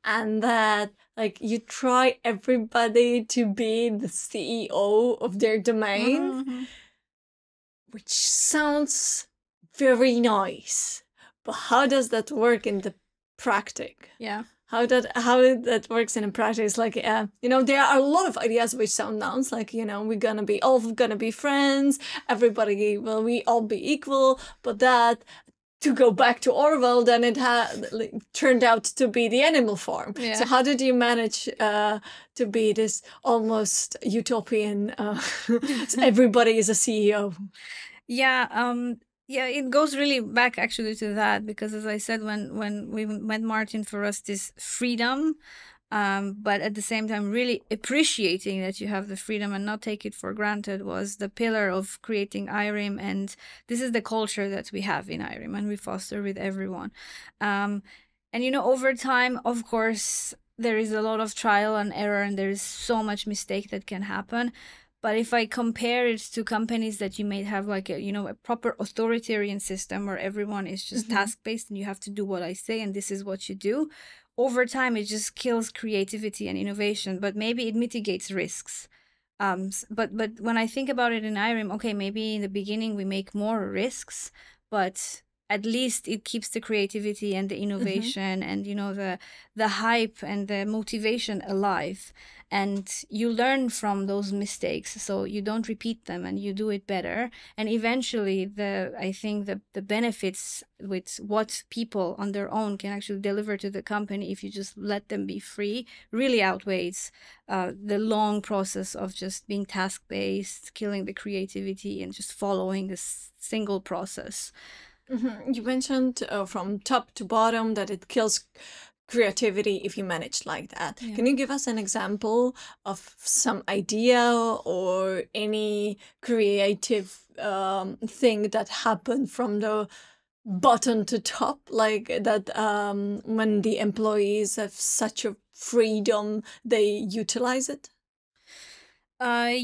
and that like you try everybody to be the CEO of their domain, which sounds very nice. But how does that work in the practice? Yeah. How that works in practice? Like, there are a lot of ideas which sound nice, like, we're all gonna be friends, everybody will we all be equal, but that, to go back to Orwell, then it turned out to be the animal farm. Yeah. So how did you manage to be this almost utopian, everybody is a CEO? Yeah, it goes really back actually to that, because as I said, when we met Martin, for us this freedom, but at the same time really appreciating that you have the freedom and not take it for granted, was the pillar of creating Eyerim. And this is the culture that we have in Eyerim and we foster with everyone. And over time, of course, there is a lot of trial and error and there is so much mistake that can happen. But if I compare it to companies that you may have like a proper authoritarian system where everyone is just task-based and you have to do what I say and this is what you do, over time it just kills creativity and innovation, but maybe it mitigates risks. But when I think about it in Eyerim, okay, maybe in the beginning we make more risks, but at least it keeps the creativity and the innovation and the hype and the motivation alive, and you learn from those mistakes so you don't repeat them and you do it better. And eventually I think the benefits with what people on their own can actually deliver to the company, if you just let them be free, really outweighs the long process of just being task-based, killing the creativity and just following a single process. You mentioned from top to bottom that it kills creativity if you manage like that. Yeah. Can you give us an example of some idea or any creative thing that happened from the bottom to top, like that when the employees have such a freedom, they utilize it? There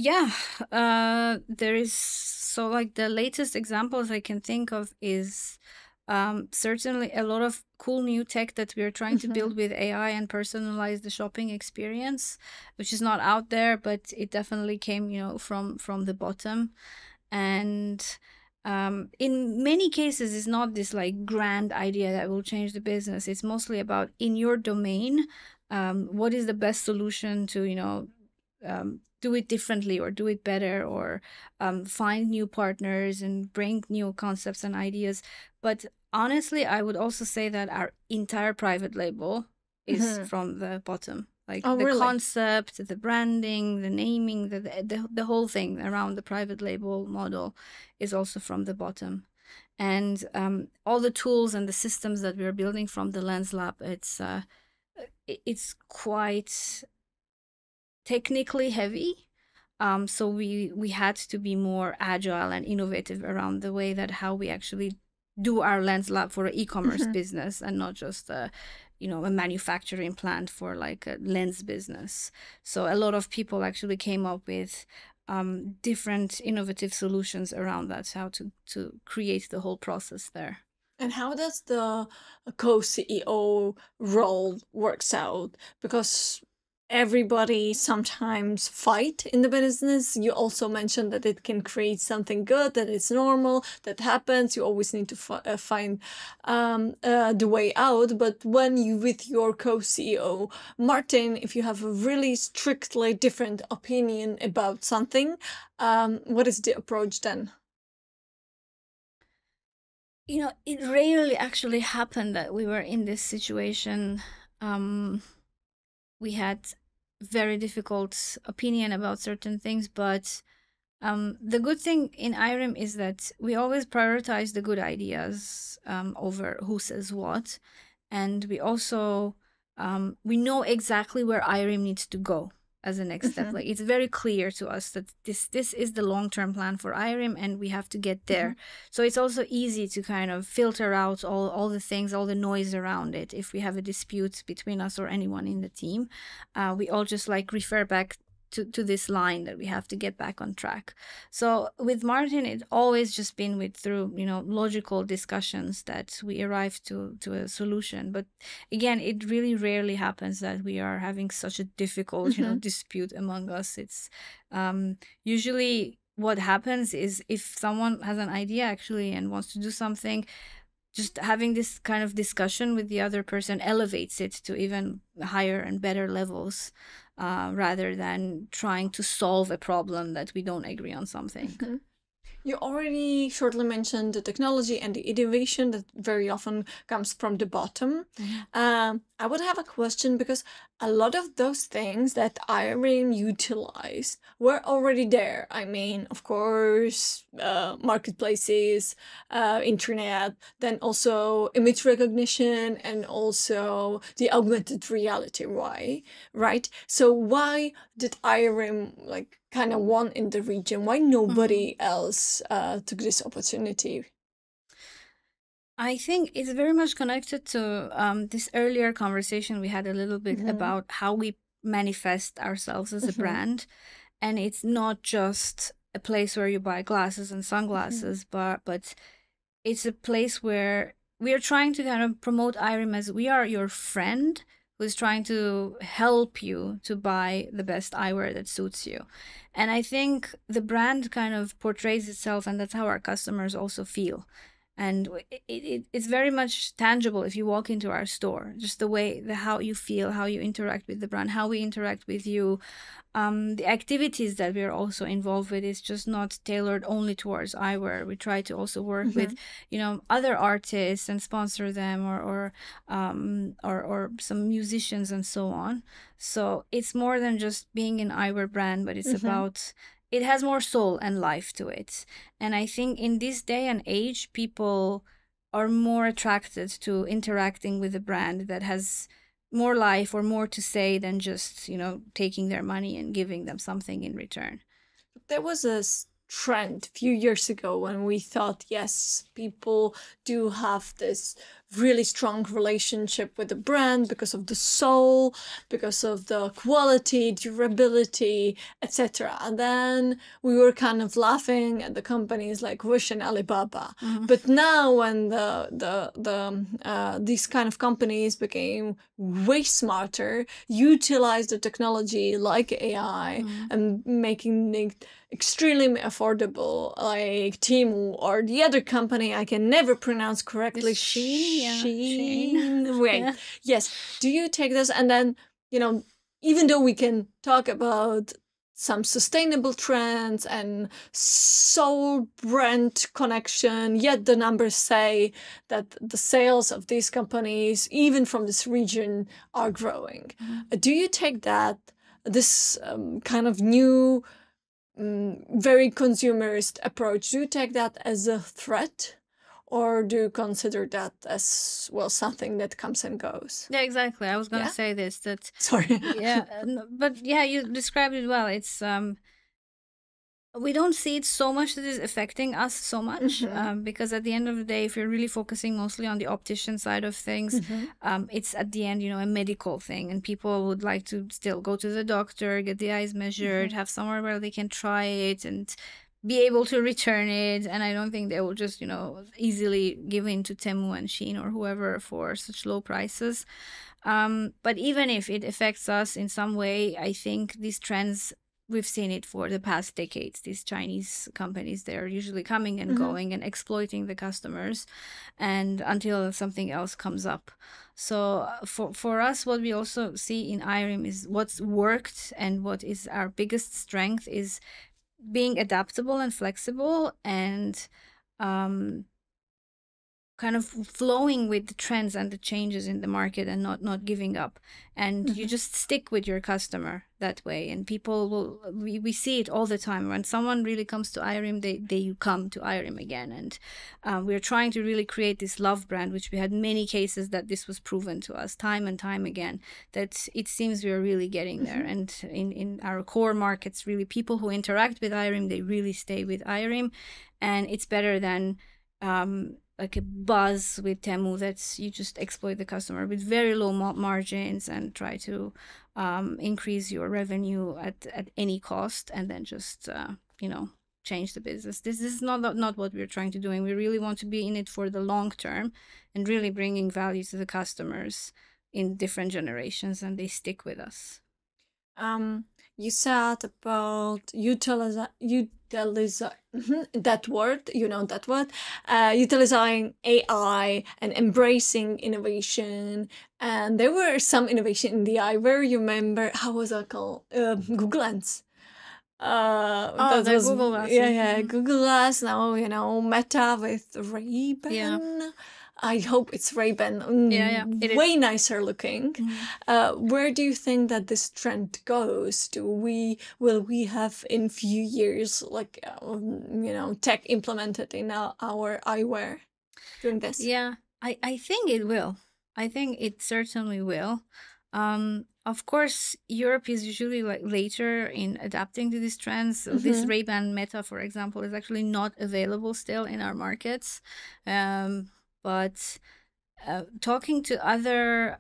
is, so like the latest examples I can think of is certainly a lot of cool new tech that we're trying to build with AI and personalize the shopping experience, which is not out there, but it definitely came, from the bottom. And in many cases, it's not this like grand idea that will change the business. It's mostly about, in your domain, what is the best solution to, do it differently or do it better, or find new partners and bring new concepts and ideas. But honestly, I would also say that our entire private label is from the bottom. Like really? Concept, the branding, the naming, the whole thing around the private label model is also from the bottom. And all the tools and the systems that we're building from the Lens Lab, it's quite technically heavy. So we had to be more agile and innovative around the way that how we actually do our Lens Lab for an e-commerce business, and not just a manufacturing plant for like a lens business. So a lot of people actually came up with different innovative solutions around that, how to create the whole process there. And how does the co-CEO role works out? Because everybody sometimes fight in the business. You also mentioned that it can create something good, that it's normal, that happens. You always need to find the way out. But when you, with your co-CEO, Martin, if you have a really strictly different opinion about something, what is the approach then? It rarely actually happened that we were in this situation. We had very difficult opinion about certain things, but The good thing in Eyerim is that we always prioritize the good ideas over who says what. And we also, we know exactly where Eyerim needs to go as a next step. Like, it's very clear to us that this is the long-term plan for Eyerim, and we have to get there. So it's also easy to kind of filter out all the things, all the noise around it. If we have a dispute between us or anyone in the team, we all just like refer back to this line that we have to get back on track. So with Martin, it's always just been through, you know, logical discussions that we arrive to a solution. But again, it really rarely happens that we are having such a difficult, you know, dispute among us. It's usually what happens is if someone has an idea actually and wants to do something, just having this kind of discussion with the other person elevates it to even higher and better levels, rather than trying to solve a problem that we don't agree on something. You already shortly mentioned the technology and the innovation that very often comes from the bottom. I would have a question, because a lot of those things that Eyerim utilized were already there. I mean, of course, marketplaces, internet, then also image recognition, and also the augmented reality, right? So why did Eyerim kind of won in the region? Why nobody else took this opportunity? I think it's very much connected to this earlier conversation we had a little bit about how we manifest ourselves as a brand. And it's not just a place where you buy glasses and sunglasses, but it's a place where we are trying to kind of promote Eyerim as we are your friend who is trying to help you to buy the best eyewear that suits you. And I think the brand kind of portrays itself, and that's how our customers also feel. And it's very much tangible if you walk into our store, just the way, how you feel, how you interact with the brand, how we interact with you. The activities that we're also involved with is just not tailored only towards eyewear. We try to also work with, you know, other artists and sponsor them, or some musicians and so on. So it's more than just being an eyewear brand, but it's about, it has more soul and life to it. And I think in this day and age, people are more attracted to interacting with a brand that has more life or more to say than just, you know, taking their money and giving them something in return. There was a trend a few years ago when we thought, yes, people do have this really strong relationship with the brand because of the soul, because of the quality, durability, etc. And then we were kind of laughing at the companies like Wish and Alibaba. But now when these kind of companies became way smarter, utilize the technology like AI and making it extremely affordable, like Temu or the other company I can never pronounce correctly. Shein. Wait. Yes. Do you take this? And then, you know, even though we can talk about some sustainable trends and soul brand connection, yet the numbers say that the sales of these companies, even from this region, are growing. Do you take this kind of new, very consumerist approach, do you take that as a threat? Or do you consider that as, well, something that comes and goes? Yeah, exactly. I was going to say this. That Sorry. But yeah, you described it well. It's we don't see it so much that it's affecting us so much, because at the end of the day, if you're really focusing mostly on the optician side of things, it's at the end, you know, a medical thing, and people would like to still go to the doctor, get the eyes measured, have somewhere where they can try it and be able to return it. And I don't think they will just, you know, easily give in to Temu and Shein or whoever for such low prices. But even if it affects us in some way, I think these trends, we've seen it for the past decades. These Chinese companies, they're usually coming and going and exploiting the customers, and until something else comes up. So for us, what we also see in Eyerim is what's worked, and what is our biggest strength is being adaptable and flexible, and kind of flowing with the trends and the changes in the market and not giving up. And you just stick with your customer that way. And people will, we see it all the time. When someone really comes to Eyerim, they come to Eyerim again. And we're trying to really create this love brand, which we had many cases that this was proven to us time and time again, that it seems we're really getting there. And in our core markets, really people who interact with Eyerim, they really stay with Eyerim. And it's better than like a buzz with Temu that's you just exploit the customer with very low margins and try to increase your revenue at any cost, and then just change the business. This is not what we're trying to do, and we really want to be in it for the long term and really bringing value to the customers in different generations, and they stick with us. You said about that word, utilizing AI and embracing innovation. And there were some innovation in the eyewear. You remember, how was that called? Google Lens. Google Glass. Yeah, Google Glass. Now, Meta with Ray-Ban. Yeah. I hope it's Ray-Ban. It way is. Nicer looking. Where do you think that this trend goes? Will we have in few years like tech implemented in our eyewear doing this? Yeah, I think it will. I think it certainly will. Of course, Europe is usually like later in adapting to these trends. So this Ray-Ban Meta, for example, is actually not available still in our markets. But talking to other,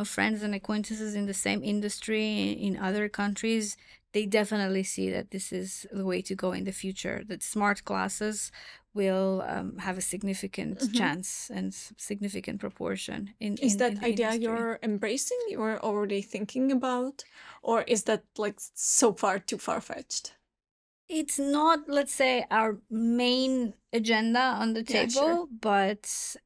friends and acquaintances in the same industry in other countries, they definitely see that this is the way to go in the future, that smart glasses will have a significant chance and significant proportion Is that in the idea industry. you're embracing, you're already thinking about? Or is that like so far too far-fetched? It's not, let's say, our main agenda on the Yeah, table, sure. but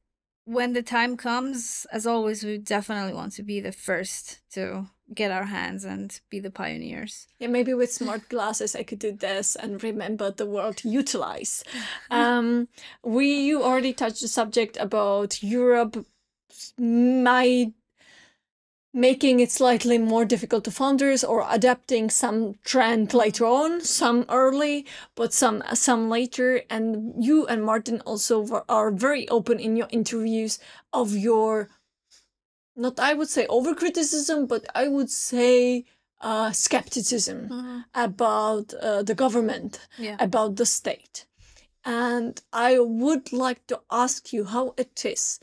when the time comes, as always, we definitely want to be the first to get our hands and be the pioneers. Yeah, maybe with smart glasses I could do this and remember the word to utilize. You already touched the subject about Europe making it slightly more difficult to founders or adapting some trend later on, some early, but some later. And you and Martin also are very open in your interviews of your, not I would say over-criticism, but I would say skepticism about the government, about the state. And I would like to ask you how it is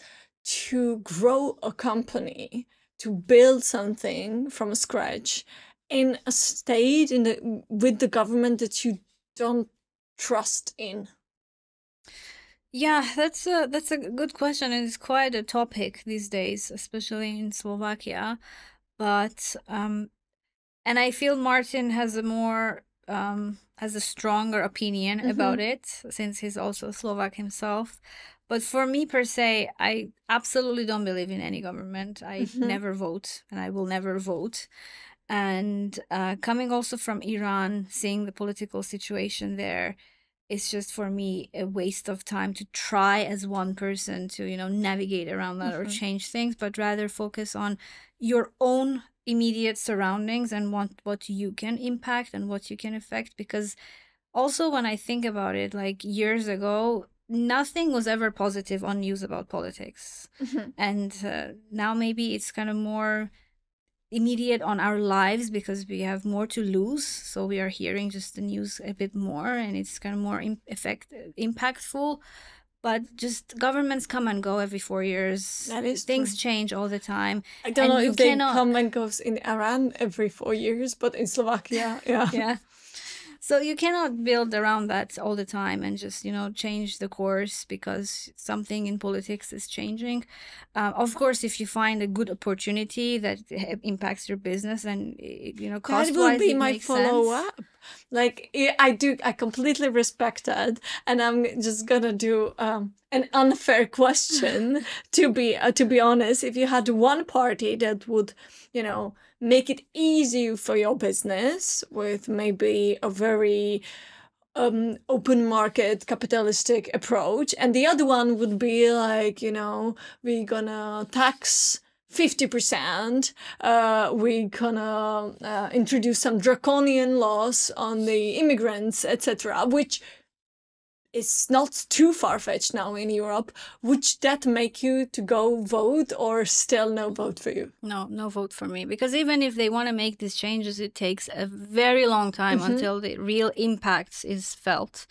to grow a company, to build something from scratch in a state with the government that you don't trust in. Yeah, that's a good question, and it's quite a topic these days, especially in Slovakia. But and I feel Martin has has a stronger opinion about it, since he's also Slovak himself. But for me per se, I absolutely don't believe in any government. I never vote, and I will never vote. And coming also from Iran, seeing the political situation there, it's just for me a waste of time to try as one person to navigate around that or change things, but rather focus on your own immediate surroundings and what you can impact and what you can affect. Because also when I think about it, like years ago, nothing was ever positive on news about politics. And now maybe it's kind of more immediate on our lives because we have more to lose. So we are hearing just the news a bit more, and it's kind of more impactful. But just governments come and go every 4 years. That is Things true. change all the time. I don't know you if they cannot- come and goes in Iran every 4 years, but in Slovakia, yeah. Yeah. So you cannot build around that all the time and just, change the course because something in politics is changing. Of course, if you find a good opportunity that impacts your business and, cost-wise, That will be it my makes follow-up. Like, I completely respect that. And I'm just gonna do an unfair question, to be honest. If you had one party that would, make it easy for your business with maybe a very open market capitalistic approach, and the other one would be like, we're gonna tax 50%, we're gonna introduce some draconian laws on the immigrants, etc., which is not too far-fetched now in Europe. Would that make you to go vote, or still no vote for you? No vote for me, because even if they want to make these changes, it takes a very long time until the real impact is felt.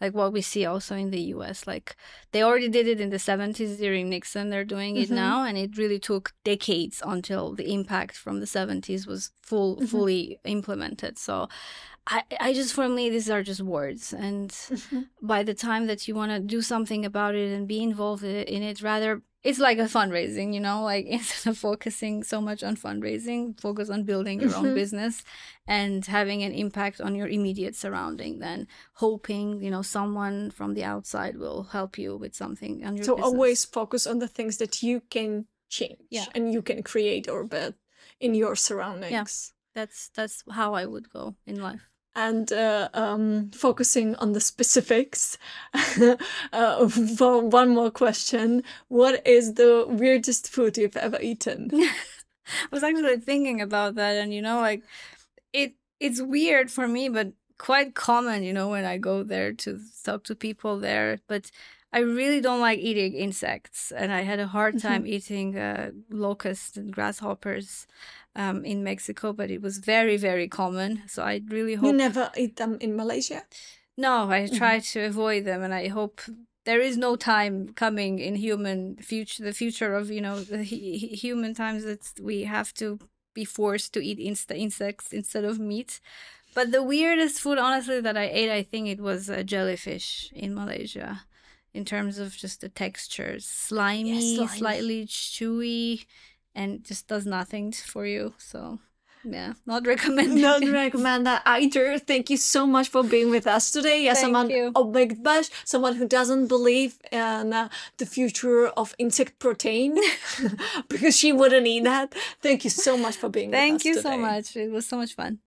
Like what we see also in the US, like they already did it in the 70s during Nixon, they're doing it now, and it really took decades until the impact from the 70s was fully implemented. So I just, for me, these are just words, and by the time that you want to do something about it and be involved in it, rather, it's like a fundraising, like instead of focusing so much on fundraising, focus on building your own business and having an impact on your immediate surrounding, then hoping, someone from the outside will help you with something on your business. Always focus on the things that you can change and you can create or build in your surroundings. Yeah, that's how I would go in life. And focusing on the specifics, for one more question, what is the weirdest food you've ever eaten? I was actually thinking about that, and it's weird for me, but quite common, when I go there to talk to people there. But I really don't like eating insects, and I had a hard time eating locusts and grasshoppers in Mexico, but it was very, very common. So I really hope... You never eat them in Malaysia? No, I try to avoid them, and I hope there is no time coming in the future of, the human times that we have to be forced to eat insects instead of meat. But the weirdest food, honestly, that I ate, I think it was jellyfish in Malaysia. In terms of just the textures, slimy, slightly chewy, and just does nothing for you. So, yeah, not recommended. Not recommend that either. Thank you so much for being with us today. Yassaman Omidbakhsh, someone who doesn't believe in the future of insect protein, because she wouldn't eat that. Thank you so much for being with us today. Thank you so much. It was so much fun.